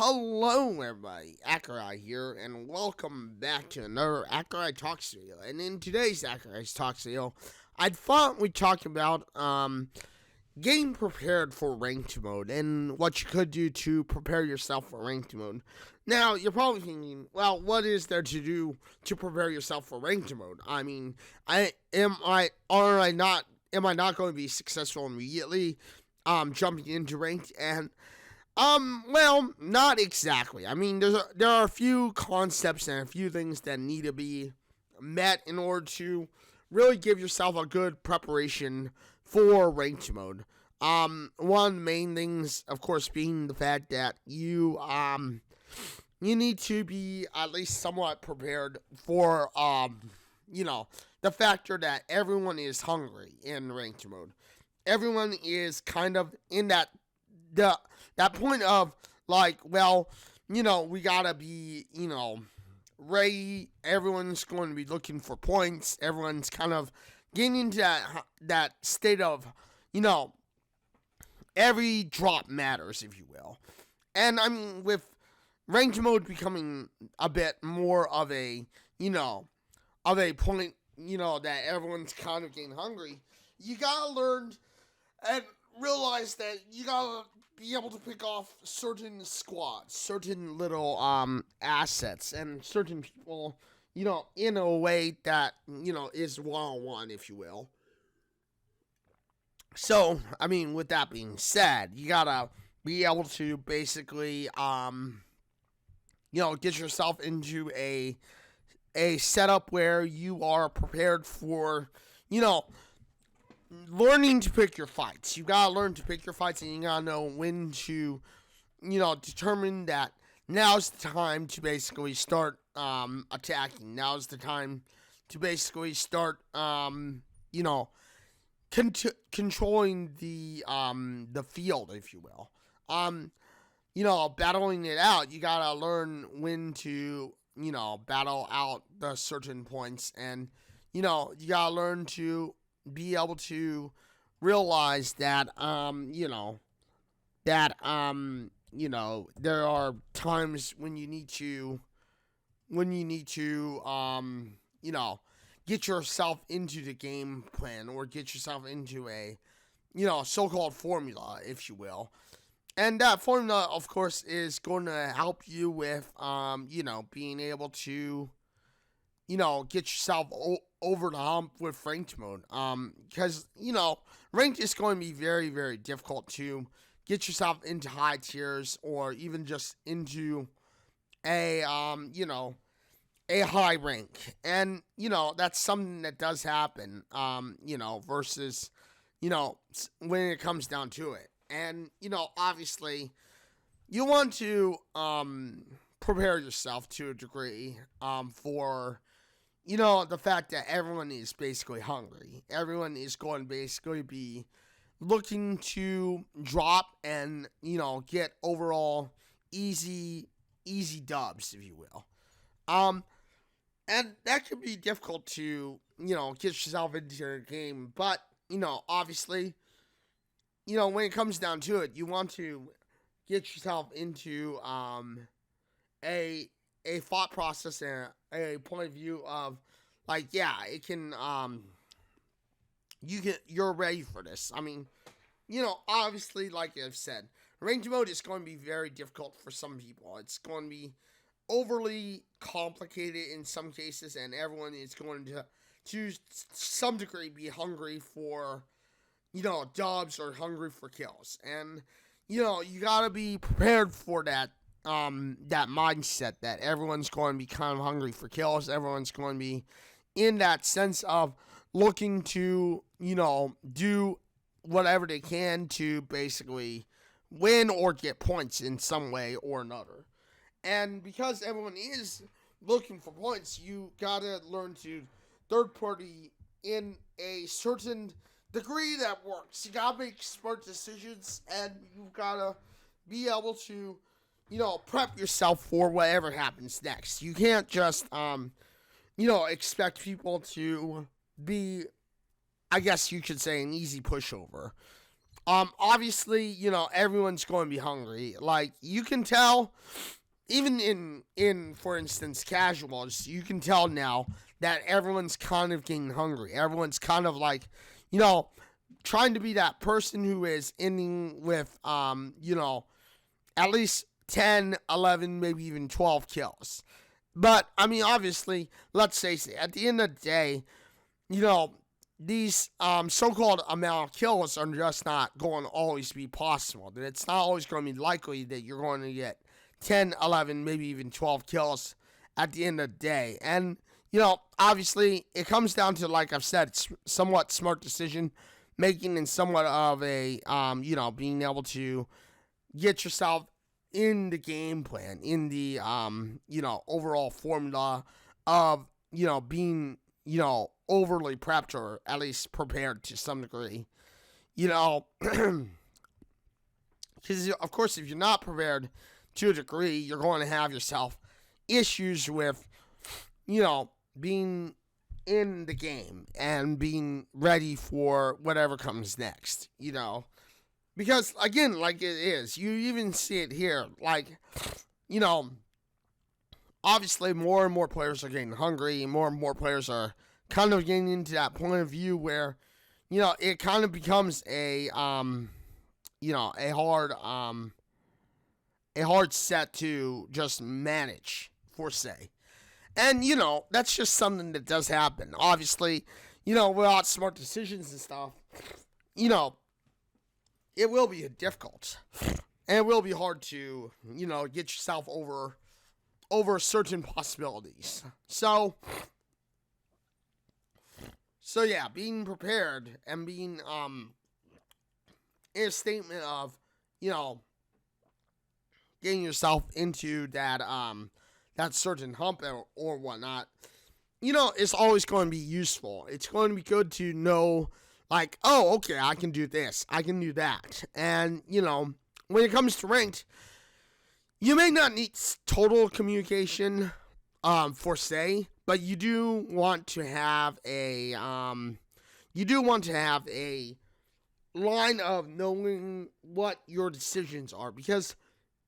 Hello, everybody. Accureye here, and welcome back to another Accureye Talks video. And in today's Accureye Talks video, I thought we'd talk about getting prepared for ranked mode and what you could do to prepare yourself for ranked mode. Now, you're probably thinking, well, what is there to do to prepare yourself for ranked mode? I mean, am I not going to be successful immediately? Jumping into ranked and well, not exactly. I mean, there are a few concepts and a few things that need to be met in order to really give yourself a good preparation for ranked mode. One of the main things, of course, being the fact that you need to be at least somewhat prepared for the factor that everyone is hungry in ranked mode. Everyone is kind of in that point of like, well, we gotta be, ready. Everyone's going to be looking for points. Everyone's kind of getting into that state of, every drop matters, if you will. And I mean, with ranked mode becoming a bit more of a, point, that everyone's kind of getting hungry, you gotta learn and realize that you gotta be able to pick off certain squads, certain little assets, and certain people, in a way that, is one-on-one, if you will. So, I mean, with that being said, you gotta be able to basically, get yourself into a setup where you are prepared for, learning to pick your fights. You gotta learn to pick your fights, and you gotta know when to, determine that now's the time to basically start attacking. Now's the time to basically start, controlling the field, if you will. Battling it out. You gotta learn when to, battle out the certain points, and you gotta learn to be able to realize that there are times when you need to get yourself into the game plan, or get yourself into a so-called formula, if you will. And that formula, of course, is going to help you with being able to get yourself over the hump with ranked mode. Because, ranked is going to be very, very difficult to get yourself into high tiers, or even just into a high rank. And, that's something that does happen, versus, when it comes down to it. And, obviously, you want to prepare yourself to a degree for the fact that everyone is basically hungry. Everyone is going to basically be looking to drop and, get overall easy dubs, if you will. And that can be difficult to, get yourself into a game. But, obviously, when it comes down to it, you want to get yourself into a thought process and a point of view of, like, yeah, it can, you're ready for this. I mean, obviously, like I've said, ranked mode is going to be very difficult for some people. It's going to be overly complicated in some cases, and everyone is going to some degree, be hungry for, dubs, or hungry for kills. And, you gotta be prepared for that mindset that everyone's going to be kind of hungry for kills. Everyone's going to be in that sense of looking to, do whatever they can to basically win or get points in some way or another. And because everyone is looking for points, you gotta learn to third party in a certain degree that works. You gotta make smart decisions, and you gotta be able to, prep yourself for whatever happens next. You can't just, expect people to be, I guess you could say, an easy pushover. Obviously, everyone's going to be hungry. Like, you can tell, even in for instance, casuals, you can tell now that everyone's kind of getting hungry. Everyone's kind of like, trying to be that person who is ending with, at least 10, 11, maybe even 12 kills. But, I mean, obviously, let's face it, at the end of the day, these so-called amount of kills are just not going to always be possible. That it's not always going to be likely that you're going to get 10, 11, maybe even 12 kills at the end of the day. And, obviously, it comes down to, like I've said, somewhat smart decision making and somewhat of a, being able to get yourself in the game plan, in the, overall formula of, being, overly prepped or at least prepared to some degree. Because, of course, if you're not prepared to a degree, you're going to have yourself issues with, being in the game and being ready for whatever comes next, Because, again, like it is, you even see it here, like, obviously more and more players are getting hungry, more and more players are kind of getting into that point of view where, it kind of becomes a hard set to just manage, for say. And, that's just something that does happen. Obviously, without smart decisions and stuff, it will be difficult. And it will be hard to, get yourself over certain possibilities. So yeah, being prepared and being in a statement of, getting yourself into that certain hump or whatnot, is always going to be useful. It's going to be good to know, like, oh, okay, I can do this, I can do that. And, when it comes to ranked, you may not need total communication, for say, but you do want to have a line of knowing what your decisions are, because,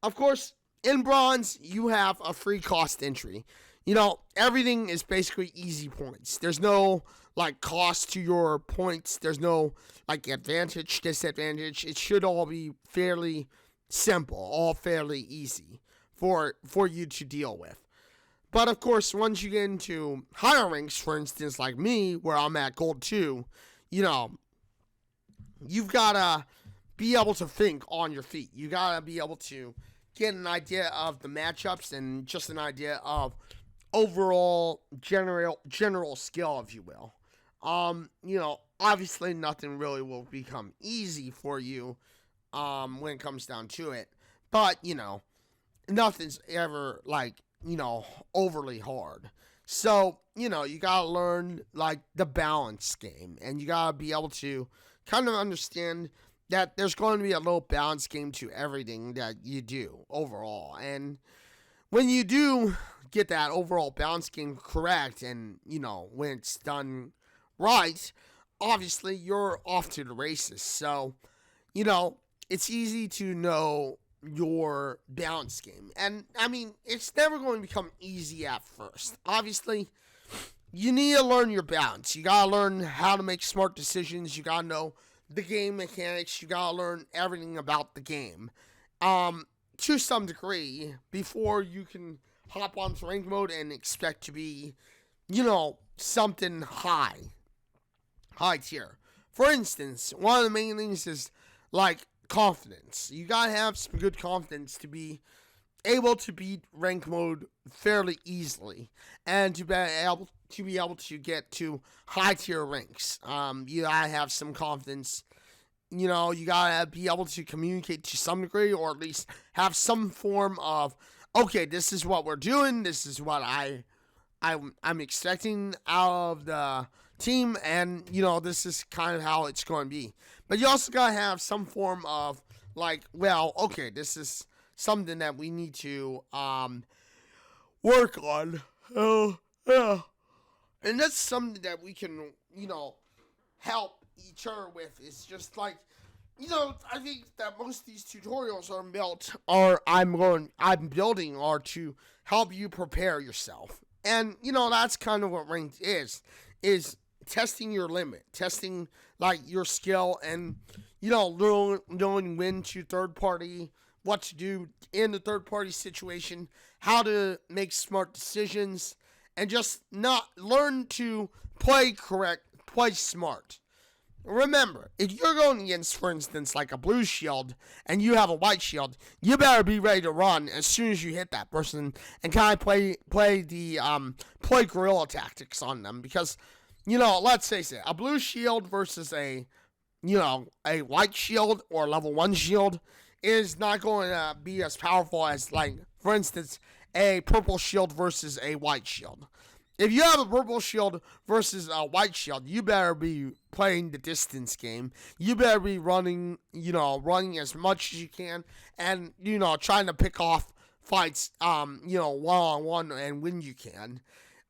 of course, in bronze, you have a free cost entry. Everything is basically easy points. There's no, like, cost to your points. There's no, like, advantage, disadvantage. It should all be fairly simple, all fairly easy for you to deal with. But, of course, once you get into higher ranks, for instance, like me, where I'm at Gold 2, you've got to be able to think on your feet. You got to be able to get an idea of the matchups and just an idea of overall general skill, if you will. Obviously nothing really will become easy for you when it comes down to it. But, nothing's ever, like, overly hard. So, you gotta learn, like, the balance game. And you gotta be able to kind of understand that there's going to be a little balance game to everything that you do overall. And when you do get that overall balance game correct and, when it's done right, obviously you're off to the races. So, it's easy to know your balance game. And, I mean, it's never going to become easy at first. Obviously, you need to learn your balance. You got to learn how to make smart decisions. You got to know the game mechanics. You got to learn everything about the game to some degree before you can hop onto rank mode and expect to be, something high tier. For instance, one of the main things is, like, confidence. You gotta have some good confidence to be able to beat rank mode fairly easily and to be able to get to high tier ranks. You gotta have some confidence. You gotta be able to communicate to some degree, or at least have some form of, okay, this is what we're doing. This is what I'm expecting out of the team, and this is kind of how it's going to be. But you also gotta have some form of, like, well, okay, this is something that we need to work on. Yeah. And that's something that we can help each other with. It's just like, I think that most of these tutorials I'm building are to help you prepare yourself. And that's kind of what ranked is testing your limit, testing like your skill, and knowing when to third party, what to do in the third party situation, how to make smart decisions, and just not learn to play smart. Remember, if you're going against, for instance, like a blue shield and you have a white shield, you better be ready to run as soon as you hit that person and kind of play guerrilla tactics on them, because let's face it, a blue shield versus a white shield or level 1 shield is not going to be as powerful as, like, for instance, a purple shield versus a white shield. If you have a purple shield versus a white shield, you better be playing the distance game. You better be running as much as you can, and, trying to pick off fights, one-on-one and when you can.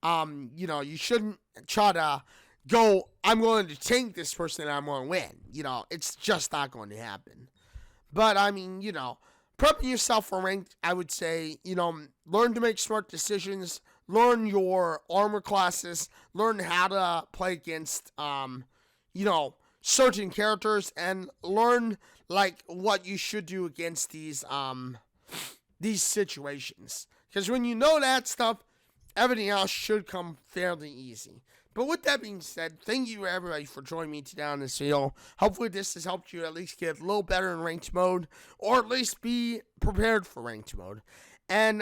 You shouldn't try to go, I'm going to tank this person and I'm going to win. It's just not going to happen. But, prepping yourself for ranked, I would say, learn to make smart decisions. Learn your armor classes, learn how to play against, certain characters, and learn, like, what you should do against these situations. Because when you know that stuff, everything else should come fairly easy. But with that being said, thank you everybody for joining me today on this video. Hopefully this has helped you at least get a little better in ranked mode, or at least be prepared for ranked mode. And,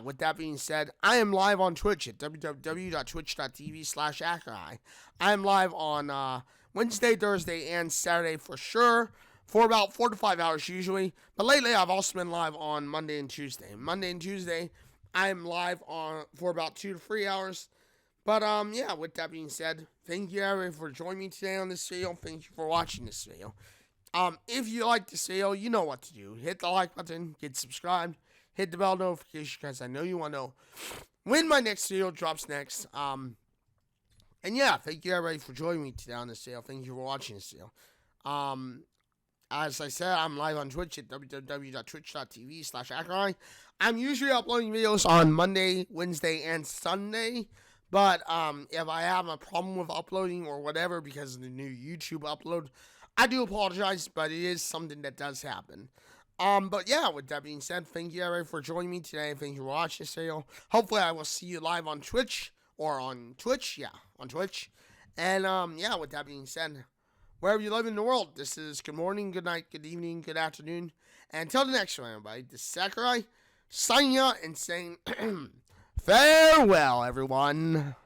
with that being said, I am live on Twitch at www.twitch.tv/Accureye. I am live on Wednesday, Thursday, and Saturday for sure, for about 4 to 5 hours usually. But lately, I've also been live on Monday and Tuesday. Monday and Tuesday, I am live for about 2 to 3 hours. But, with that being said, thank you everybody for joining me today on this video. Thank you for watching this video. If you like this video, you know what to do. Hit the like button, get subscribed. Hit the bell notification, because I know you want to know when my next video drops next. Thank you everybody for joining me today on this video. Thank you for watching this video. As I said, I'm live on Twitch at www.twitch.tv/Accureye. I'm usually uploading videos on Monday, Wednesday, and Sunday. But if I have a problem with uploading or whatever because of the new YouTube upload, I do apologize, but it is something that does happen. With that being said, thank you everybody for joining me today. Thank you for watching this video. Hopefully I will see you live on Twitch, or on Twitch, on Twitch. And, with that being said, wherever you live in the world, this is good morning, good night, good evening, good afternoon. And until the next one, everybody, this is Accureye, signing out and saying, farewell, everyone.